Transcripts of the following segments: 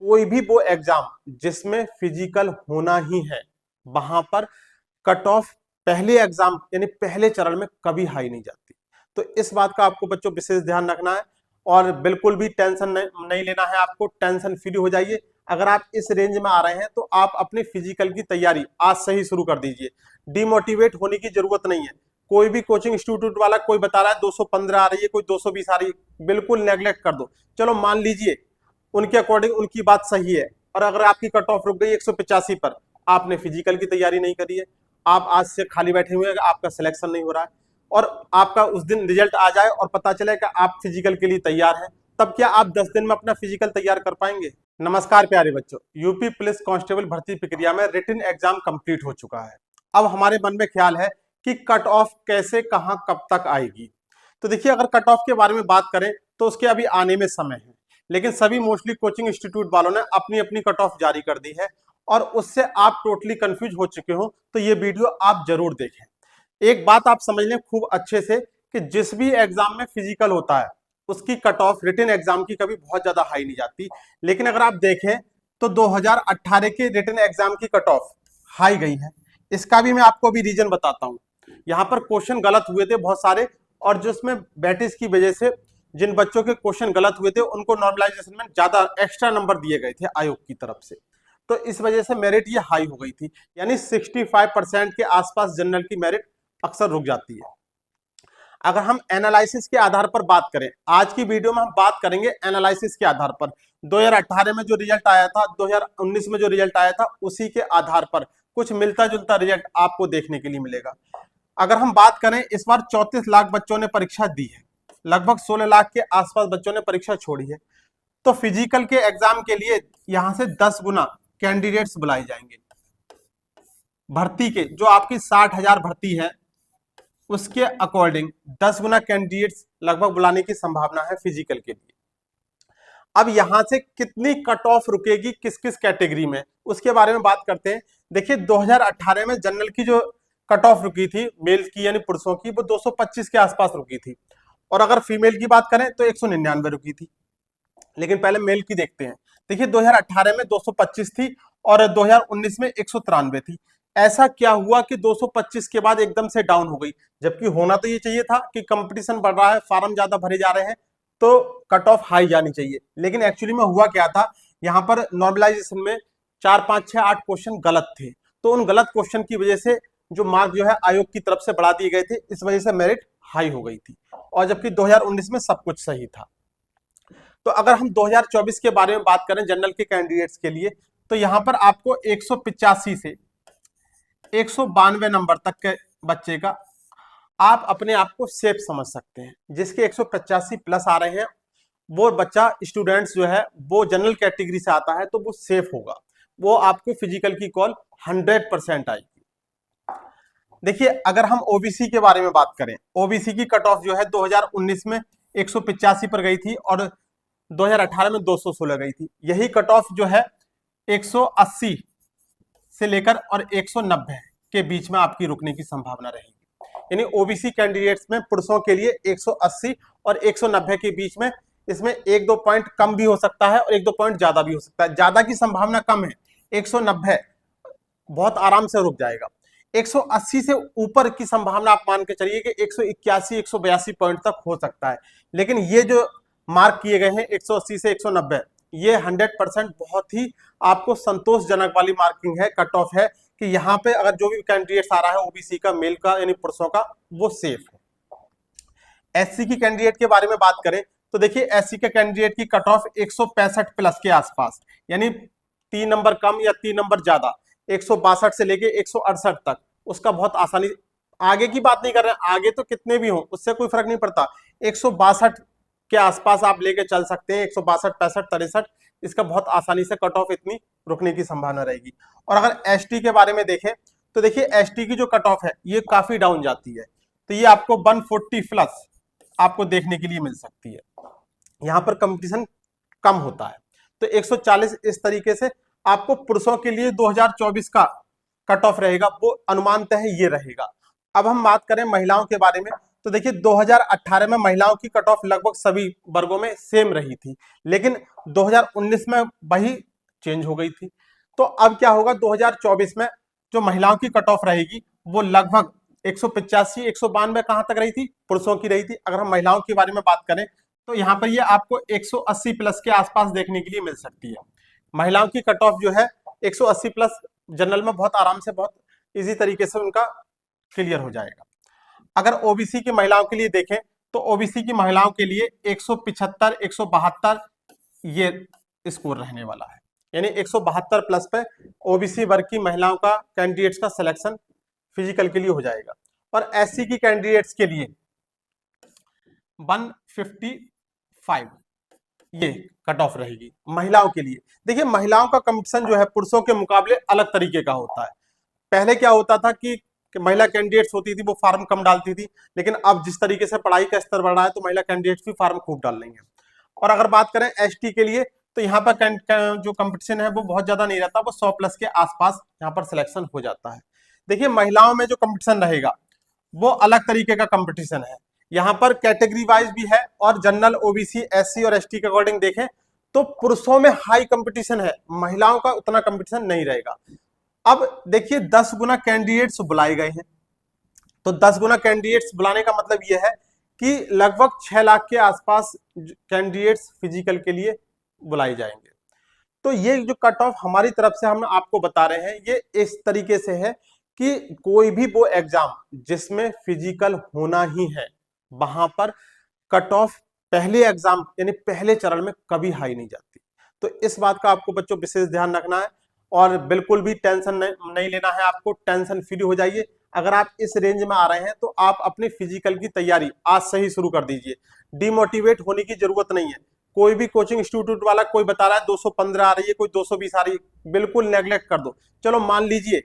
कोई भी वो एग्जाम जिसमें फिजिकल होना ही है, वहां पर कट ऑफ पहले एग्जाम यानी पहले चरण में कभी हाई नहीं जाती। तो इस बात का आपको बच्चों विशेष ध्यान रखना है और बिल्कुल भी टेंशन नहीं लेना है, आपको टेंशन फ्री हो जाइए। अगर आप इस रेंज में आ रहे हैं तो आप अपनी फिजिकल की तैयारी आज से ही शुरू कर दीजिए। डिमोटिवेट होने की जरूरत नहीं है। कोई भी कोचिंग इंस्टीट्यूट वाला कोई बता रहा है 215 आ रही है, कोई 220 आ रही है, बिल्कुल नेग्लेक्ट कर दो। चलो मान लीजिए उनके अकॉर्डिंग उनकी बात सही है, और अगर आपकी कट ऑफ रुक गई 185 पर, आपने फिजिकल की तैयारी नहीं करी है, आप आज से खाली बैठे हुए हैं, आपका सिलेक्शन नहीं हो रहा है, और आपका उस दिन रिजल्ट आ जाए और पता चले कि आप फिजिकल के लिए तैयार हैं, तब क्या आप 10 दिन में अपना फिजिकल तैयार कर पाएंगे? नमस्कार प्यारे बच्चों, यूपी पुलिस कांस्टेबल भर्ती प्रक्रिया में रिटन एग्जाम कंप्लीट हो चुका है। अब हमारे मन में ख्याल है कि कट ऑफ कैसे, कहां, कब तक आएगी। तो देखिए, अगर कट ऑफ के बारे में बात करें तो उसके अभी आने में समय है, लेकिन सभी मोस्टली कोचिंग इंस्टीट्यूट वालों ने अपनी अपनी कट ऑफ जारी कर दी है, और उससे आप टोटली कंफ्यूज हो चुके हो, तो ये वीडियो आप जरूर देखें। एक बात आप समझ लें खूब अच्छे से कि जिस भी एग्जाम में फिजिकल होता है उसकी कट ऑफ रिटन एग्जाम की कभी बहुत ज्यादा हाई नहीं जाती, लेकिन अगर आप देखें तो 2018 के रिटन एग्जाम की कट ऑफ हाई गई है। इसका भी मैं आपको अभी रीजन बताता हूं। यहाँ पर क्वेश्चन गलत हुए थे बहुत सारे, और जिसमें बैटिस की वजह से जिन बच्चों के क्वेश्चन गलत हुए थे उनको नॉर्मलाइजेशन में ज्यादा एक्स्ट्रा नंबर दिए गए थे आयोग की तरफ से, तो इस वजह से मेरिट ये हाई हो गई थी। यानी 65% के आसपास जनरल की मेरिट अक्सर रुक जाती है। अगर हम एनालिसिस के आधार पर बात करें, आज की वीडियो में हम बात करेंगे एनालिसिस के आधार पर। 2018 में जो रिजल्ट आया था, 2019 में जो रिजल्ट आया था, उसी के आधार पर कुछ मिलता जुलता रिजल्ट आपको देखने के लिए मिलेगा। अगर हम बात करें, इस बार 34 लाख बच्चों ने परीक्षा दी है, लगभग 16 लाख के आसपास बच्चों ने परीक्षा छोड़ी है। तो फिजिकल के एग्जाम के लिए यहां से 10 गुना कैंडिडेट्स बुलाए जाएंगे। भर्ती के जो आपकी 60,000 भर्ती है उसके अकॉर्डिंग 10 गुना कैंडिडेट्स लगभग बुलाने की संभावना है फिजिकल के लिए। अब यहां से कितनी कट ऑफ रुकेगी किस किस कैटेगरी में, उसके बारे में बात करते हैं। देखिए, 2018 में जनरल की जो कट ऑफ रुकी थी मेल की यानी पुरुषों की, वो 225 के आसपास रुकी थी, और अगर फीमेल की बात करें तो 199 रुकी थी। लेकिन पहले मेल की देखते हैं। देखिए, 2018 में 225 थी और 2019 में 193 थी। ऐसा क्या हुआ कि 225 के बाद एकदम से डाउन हो गई, जबकि होना तो ये चाहिए था कि कंपटीशन बढ़ रहा है, फार्म ज्यादा भरे जा रहे हैं, तो कट ऑफ हाई जानी चाहिए। लेकिन एक्चुअली में हुआ क्या था, यहाँ पर नॉर्मलाइजेशन में 4, 5, 6, 8 क्वेश्चन गलत थे, तो उन गलत क्वेश्चन की वजह से जो मार्क जो है आयोग की तरफ से बढ़ा दिए गए थे, इस वजह से मेरिट हाई हो गई थी, और जबकि 2019 में सब कुछ सही था। तो अगर हम 2024 के बारे में बात करें जनरल के कैंडिडेट्स के लिए, तो यहां पर आपको 185 से 192 नंबर तक के बच्चे का आप अपने आप को सेफ समझ सकते हैं। जिसके 185 प्लस आ रहे हैं वो बच्चा, स्टूडेंट्स जो है वो जनरल कैटेगरी से आता है, तो वो सेफ होगा, वो आपको फिजिकल की कॉल 100% आएगी। देखिए, अगर हम ओबीसी के बारे में बात करें, ओबीसी की कट ऑफ जो है 2019 में 185 पर गई थी और 2018 में 216 गई थी। यही कट ऑफ जो है 180 से लेकर और 190 के बीच में आपकी रुकने की संभावना रहेगी। यानी ओबीसी कैंडिडेट्स में पुरुषों के लिए 180 और 190 के बीच में, इसमें 1-2 पॉइंट कम भी हो सकता है और 1-2 पॉइंट ज्यादा भी हो सकता है। ज्यादा की संभावना कम है, 190 बहुत आराम से रुक जाएगा। 180 से ऊपर की संभावना आप मान के चलिए कि 181, 182 पॉइंट तक हो सकता है। लेकिन ये जो मार्क किए गए हैं 180 से 190, ये 100% बहुत ही आपको संतोषजनक वाली मार्किंग है, कट ऑफ है, कि यहाँ पे अगर जो भी कैंडिडेट्स आ रहा है ओबीसी का, मेल का यानी पुरुषों का, वो सेफ है। एससी की कैंडिडेट के बारे में बात करें तो देखिए, एससी के कैंडिडेट की कट ऑफ 165 प्लस के आसपास, यानी 3 नंबर कम या 3 नंबर ज्यादा, 162 से लेके 168 तक, उसका बहुत आसानी, आगे की बात नहीं कर रहे हैं, आगे तो कितने भी हो उससे कोई फर्क नहीं पड़ता, 162 के आसपास आप लेके चल सकते हैं, 162, 65, 63, इसका बहुत आसानी से कट ऑफ इतनी रुकने की संभावना रहेगी। और अगर एसटी के बारे में देखें तो देखिए, एसटी की जो कट ऑफ है ये काफी डाउन जाती है, तो ये आपको 140 प्लस आपको देखने के लिए मिल सकती है। यहाँ पर कंपटीशन कम होता है, तो 140 इस तरीके से आपको पुरुषों के लिए 2024 का कट ऑफ रहेगा, वो अनुमानतः ये रहेगा। अब हम बात करें महिलाओं के बारे में, तो देखिए 2018 में महिलाओं की कट ऑफ लगभग सभी वर्गों में सेम रही थी, लेकिन 2019 में वही चेंज हो गई थी। तो अब क्या होगा, 2024 में जो महिलाओं की कट ऑफ रहेगी वो लगभग 185 192 कहां तक रही थी, पुरुषों की रही थी। अगर हम महिलाओं के बारे में बात करें तो यहाँ पर ये आपको 180 प्लस के आसपास देखने के लिए मिल सकती है। महिलाओं की कट ऑफ जो है 180 प्लस जनरल में बहुत आराम से, बहुत इजी तरीके से उनका क्लियर हो जाएगा। अगर ओबीसी की महिलाओं के लिए देखें तो ओबीसी की महिलाओं के लिए 175 172 ये स्कोर रहने वाला है, यानी 172 प्लस पे ओबीसी वर्ग की महिलाओं का कैंडिडेट्स का सिलेक्शन फिजिकल के लिए हो जाएगा। और एससी की कैंडिडेट्स के लिए 155 ये कट ऑफ रहेगी महिलाओं के लिए। देखिए महिलाओं का कंपटीशन जो है पुरुषों के मुकाबले अलग तरीके का होता है। पहले क्या होता था कि महिला कैंडिडेट्स होती थी वो फार्म कम डालती थी, लेकिन अब जिस तरीके से पढ़ाई का स्तर बढ़ रहा है तो महिला कैंडिडेट्स भी फार्म खूब डाल रही हैं। और अगर बात करें एसटी के लिए तो यहाँ पर जो कंपटीशन है वो बहुत ज्यादा नहीं रहता, वो 100 प्लस के आसपास यहाँ पर सिलेक्शन हो जाता है। देखिए महिलाओं में जो कंपटीशन रहेगा वो अलग तरीके का कंपटीशन है। यहाँ पर कैटेगरी वाइज भी है, और जनरल ओबीसी एससी और एसटी के अकॉर्डिंग देखें तो पुरुषों में हाई कंपटीशन है, महिलाओं का उतना कंपटीशन नहीं रहेगा। अब देखिए 10 गुना कैंडिडेट्स बुलाए गए हैं, तो 10 गुना कैंडिडेट्स बुलाने का मतलब यह है कि लगभग 6 लाख के आसपास कैंडिडेट्स फिजिकल के लिए बुलाए जाएंगे। तो ये जो कट ऑफ हमारी तरफ से हम आपको बता रहे हैं ये इस तरीके से है कि कोई भी वो एग्जाम जिसमें फिजिकल होना ही है वहां पर कट ऑफ पहले एग्जाम यानी पहले चरण में कभी हाई नहीं जाती। तो इस बात का आपको बच्चों विशेष ध्यान रखना है, और बिल्कुल भी टेंशन नहीं लेना है, आपको टेंशन फ्री हो जाइए। अगर आप इस रेंज में आ रहे हैं तो आप अपनी फिजिकल की तैयारी आज से ही शुरू कर दीजिए। डिमोटिवेट होने की जरूरत नहीं है। कोई भी कोचिंग इंस्टीट्यूट वाला कोई बता रहा है 215 आ रही है, कोई 220 आ रही है, बिल्कुल नेग्लेक्ट कर दो। चलो मान लीजिए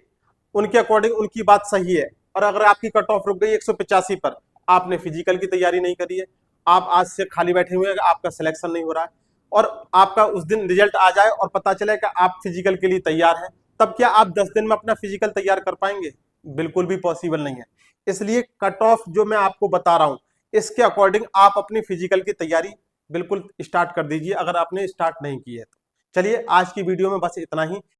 उनके अकॉर्डिंग उनकी बात सही है, और अगर आपकी कट ऑफ रुक गई 185 पर, आपने फिजिकल की तैयारी नहीं करी है, आप आज से खाली बैठे हुए हैं, आपका सिलेक्शन नहीं हो रहा है, और आपका उस दिन रिजल्ट आ जाए और पता चले कि आप फिजिकल के लिए तैयार हैं, तब क्या आप 10 दिन में अपना फिजिकल तैयार कर पाएंगे? बिल्कुल भी पॉसिबल नहीं है। इसलिए कट ऑफ जो मैं आपको बता रहा हूं इसके अकॉर्डिंग आप अपनी फिजिकल की तैयारी बिल्कुल स्टार्ट कर दीजिए, अगर आपने स्टार्ट नहीं की है तो। चलिए आज की वीडियो में बस इतना ही।